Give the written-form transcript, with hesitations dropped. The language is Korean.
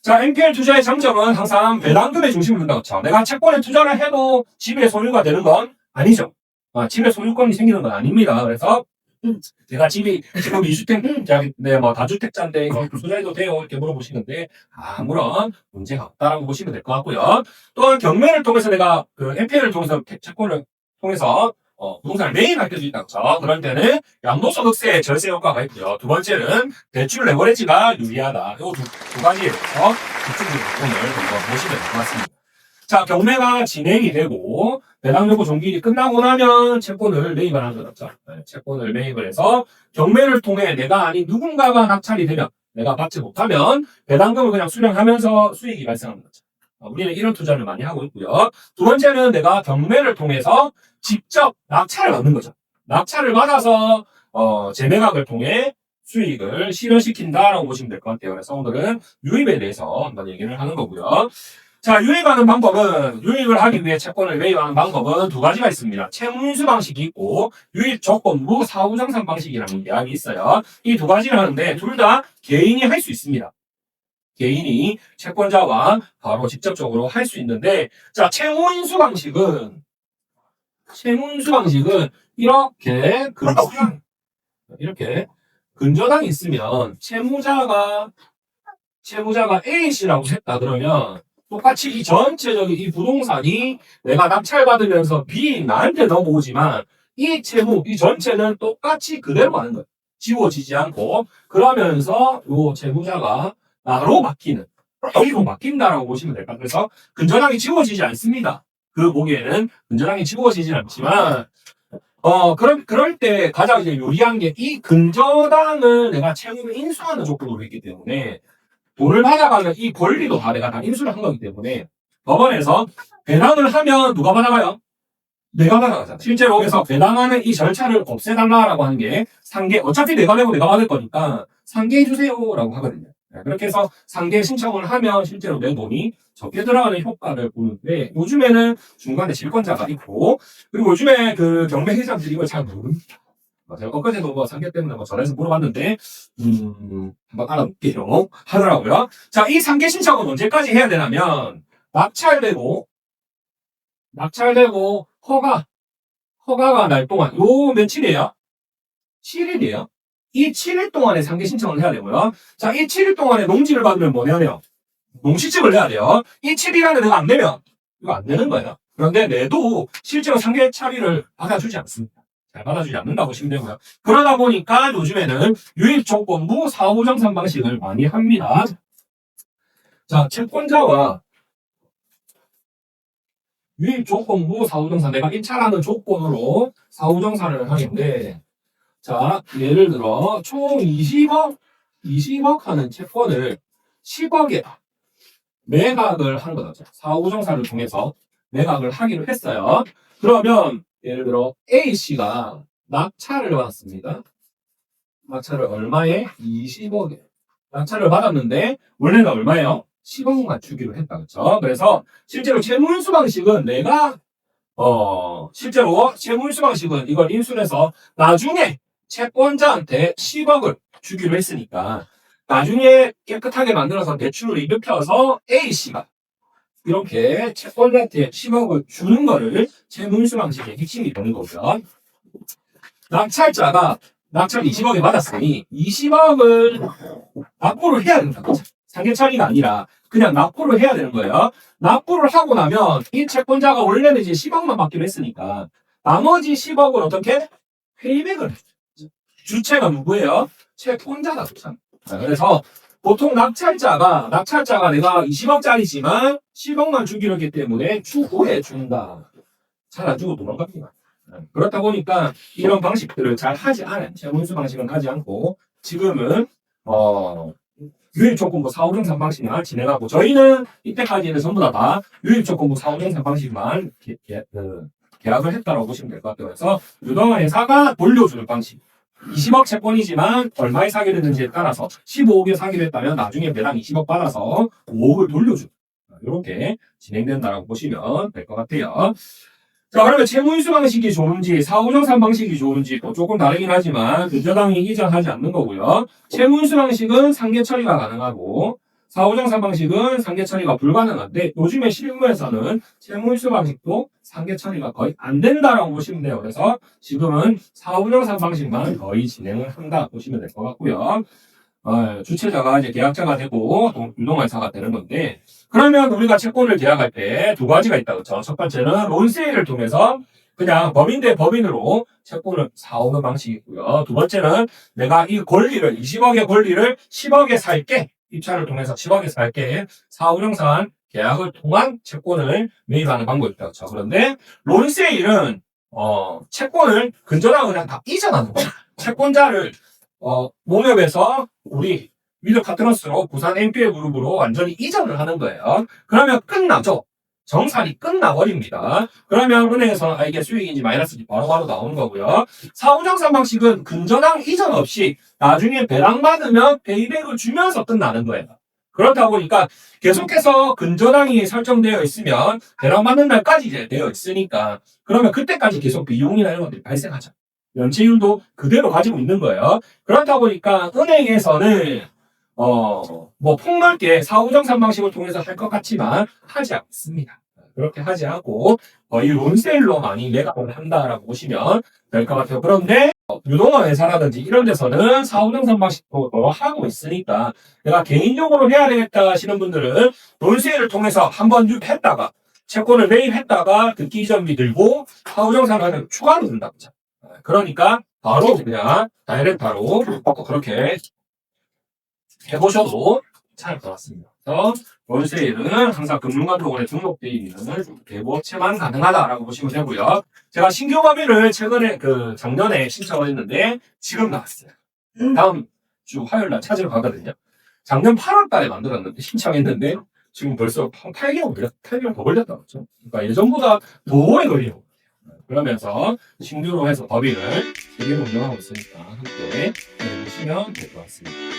자, NPL 투자의 장점은 항상 배당금에 중심을 둔다고 했죠. 내가 채권에 투자를 해도 집의 소유가 되는 건 아니죠. 집의 소유권이 생기는 건 아닙니다. 그래서 제가 집이 지금 2주택, 뭐 다주택자인데 이거 투자해도 돼요? 이렇게 물어보시는데 아무런 문제가 없다라고 보시면 될 것 같고요. 또한 경매를 통해서 내가 그 NPL을 통해서 채권을 통해서 부동산을 매입할 때도 있다고 하죠. 그럴 때는 양도소득세 절세 효과가 있고요. 두 번째는 대출 레버리지가 유리하다. 이 두 가지에 대해서 집중적으로 오늘 한번 보시면 될 것 같습니다. 자, 경매가 진행이 되고 배당 여부 종결이 끝나고 나면 채권을 매입을 하는 거죠. 채권을 매입을 해서 경매를 통해 내가 아닌 누군가가 낙찰이 되면 내가 받지 못하면 배당금을 그냥 수령하면서 수익이 발생하는 거죠. 우리는 이런 투자를 많이 하고 있고요. 두 번째는 내가 경매를 통해서 직접 낙찰을 받는 거죠. 낙찰을 받아서 재매각을 통해 수익을 실현시킨다라고 보시면 될 것 같아요. 그래서 오늘은 유입에 대해서 한번 얘기를 하는 거고요. 자, 유입을 하기 위해 채권을 매입하는 방법은 두 가지가 있습니다. 채무인수 방식이 있고 유입 조건부 사후정산 방식이라는 계약이 있어요. 이 두 가지를 하는데 둘 다 개인이 할 수 있습니다. 개인이 채권자와 바로 직접적으로 할 수 있는데, 자, 채무인수 방식은 이렇게 근저당이 있으면 채무자가 A씨라고 했다 그러면 똑같이 이 전체적인 이 부동산이 내가 낙찰받으면서 B 나한테 넘어오지만 이 전체는 똑같이 그대로 가는 거예요. 지워지지 않고 그러면서 요 채무자가 나로 맡긴다라고 보시면 될까. 그래서 근저당이 지워지지 않습니다. 그 보기에는 근저당이 지워지진 않지만 그럴 때 가장 이제 유리한 게 이 근저당을 내가 채무를 인수하는 조건으로 했기 때문에 돈을 받아가는 이 권리도 다 내가 다 인수를 한 거기 때문에 법원에서 배당을 하면 누가 받아가요? 내가 받아가잖아. 실제로 그래서 배당하는 이 절차를 없애달라고 하는 게 상계, 어차피 내가 내고 내가 받을 거니까 상계해주세요라고 하거든요. 그렇게 해서 상계 신청을 하면 실제로 내 돈이 적게 들어가는 효과를 보는데 요즘에는 중간에 질권자가 있고 그리고 요즘에 그 경매 회장들이 이걸 잘 모릅니다. 제가 엊그제도 뭐 상계 때문에 전화해서 물어봤는데 한번 알아볼게요 하더라고요. 자, 이 상계 신청은 언제까지 해야 되냐면 낙찰되고 허가가 날 동안 요 며칠이에요? 7일이에요. 이 7일 동안에 상계 신청을 해야 되고요. 자, 이 7일 동안에 농지를 받으면 뭐냐면 농시증을 내야 돼요. 이 7일 안에 내가 안 내면 이거 안 되는 거예요. 그런데 내도 실제로 상계 처리를 받아주지 않습니다. 잘 받아주지 않는다고 보시면 되고요. 그러다 보니까 요즘에는 유입조건부 사후정산 방식을 많이 합니다. 자, 채권자와 유입조건부 사후정산 내가 입찰하는 조건으로 사후정산을 하는데 자, 예를 들어 총 20억 하는 채권을 10억에 매각을 한 거죠. 사후정산을 통해서 매각을 하기로 했어요. 그러면 예를 들어 A씨가 낙찰을 받았습니다. 낙찰을 얼마에? 20억에. 낙찰을 받았는데 원래는 얼마예요? 10억만 주기로 했다. 그렇죠? 그래서 실제로 채무인수 방식은 실제로 채무인수 방식은 이걸 인수해서 나중에 채권자한테 10억을 주기로 했으니까 나중에 깨끗하게 만들어서 대출을 일으켜서 A씨가 이렇게 채권자한테 10억을 주는 거를 채무인수 방식의 핵심이 되는 거고요. 낙찰자가 낙찰 20억에 받았으니 20억을 납부를 해야 된다. 상계 처리가 아니라 그냥 납부를 해야 되는 거예요. 납부를 하고 나면 이 채권자가 원래는 이제 10억만 받기로 했으니까 나머지 10억을 어떻게? 페이백을 해요. 주체가 누구예요? 채권자다. 그래서 보통 낙찰자가 내가 20억짜리지만 10억만 주기로 했기 때문에 추후에 준다. 잘 안 주고 도망갑니다. 그렇다 보니까 이런 방식들을 잘 하지 않은 채무인수 방식은 하지 않고 지금은 유입조건부 사후정산 방식만 진행하고 저희는 이때까지는 전부 다 유입조건부 사후정산 방식만 계약을 했다고 보시면 될 것 같아요. 그래서 유동화 회사가 돌려주는 방식. 20억 채권이지만 얼마에 사게 됐는지에 따라서 15억에 사기로 했다면 나중에 매당 20억 받아서 5억을 돌려주는 이렇게 진행된다고 보시면 될 것 같아요. 자, 그러면 채무인수 방식이 좋은지, 사후정산 방식이 좋은지 또 조금 다르긴 하지만, 근저당이 이전하지 않는 거고요. 채무인수 방식은 상계 처리가 가능하고, 사후정산 방식은 상계 처리가 불가능한데, 요즘에 실무에서는 채무인수 방식도 상계 처리가 거의 안 된다라고 보시면 돼요. 그래서 지금은 사후정산 방식만 거의 진행을 한다 보시면 될 것 같고요. 주체자가 이제 계약자가 되고 유동환사가 되는 건데, 그러면 우리가 채권을 계약할 때 두 가지가 있다. 그렇죠? 첫 번째는 론세일을 통해서 그냥 법인 대 법인으로 채권을 사오는 방식이고요. 두 번째는 내가 이 권리를 20억의 권리를 10억에 살게, 입찰을 통해서 10억에 살게, 사후정산 계약을 통한 채권을 매입하는 방법이 있다. 그렇죠? 그런데 론세일은 채권을 근저당을 그냥 다 이전하는 거야. 채권자를 농협에서 우리 위드 파트너스로 부산 NPL 그룹으로 완전히 이전을 하는 거예요. 그러면 끝나죠. 정산이 끝나버립니다. 그러면 은행에서는 이게 수익인지 마이너스인지 바로바로 나오는 거고요. 사후정산 방식은 근저당 이전 없이 나중에 배당받으면 페이백을 주면서 끝나는 거예요. 그렇다 보니까 계속해서 근저당이 설정되어 있으면 배당받는 날까지 이제 되어 있으니까 그러면 그때까지 계속 비용이나 이런 것들이 발생하죠. 연체율도 그대로 가지고 있는 거예요. 그렇다 보니까 은행에서는 뭐 폭넓게 사후정산 방식을 통해서 할 것 같지만 하지 않습니다. 그렇게 하지 않고 거의 론세일로 많이 매각을 한다라고 보시면 될 것 같아요. 그런데 유동화 회사라든지 이런 데서는 사후정산 방식도 하고 있으니까 내가 개인적으로 해야 되겠다 하시는 분들은 론세일을 통해서 한번 했다가 채권을 매입했다가 듣기 이전비 들고 사후정산을 추가로 든다고. 그러니까 바로 그냥 다이렉트로 그렇게 해보셔도 괜찮을 것 같습니다. 그래서 론세일은 항상 금융감독원에 등록되어 있는 대부업체만 가능하다라고 보시면 되고요. 제가 신규 법인을 최근에 작년에 신청을 했는데 지금 나왔어요. 다음 주 화요일 날 찾으러 가거든요. 작년 8월 달에 만들었는데 신청했는데 지금 벌써 한 8개월 더 걸렸다고 했죠. 그러니까 예전보다 더 오래 걸려요. 그러면서 신규로 해서 법인을 되게 운영하고 있으니까 함께 해보시면 될 것 같습니다.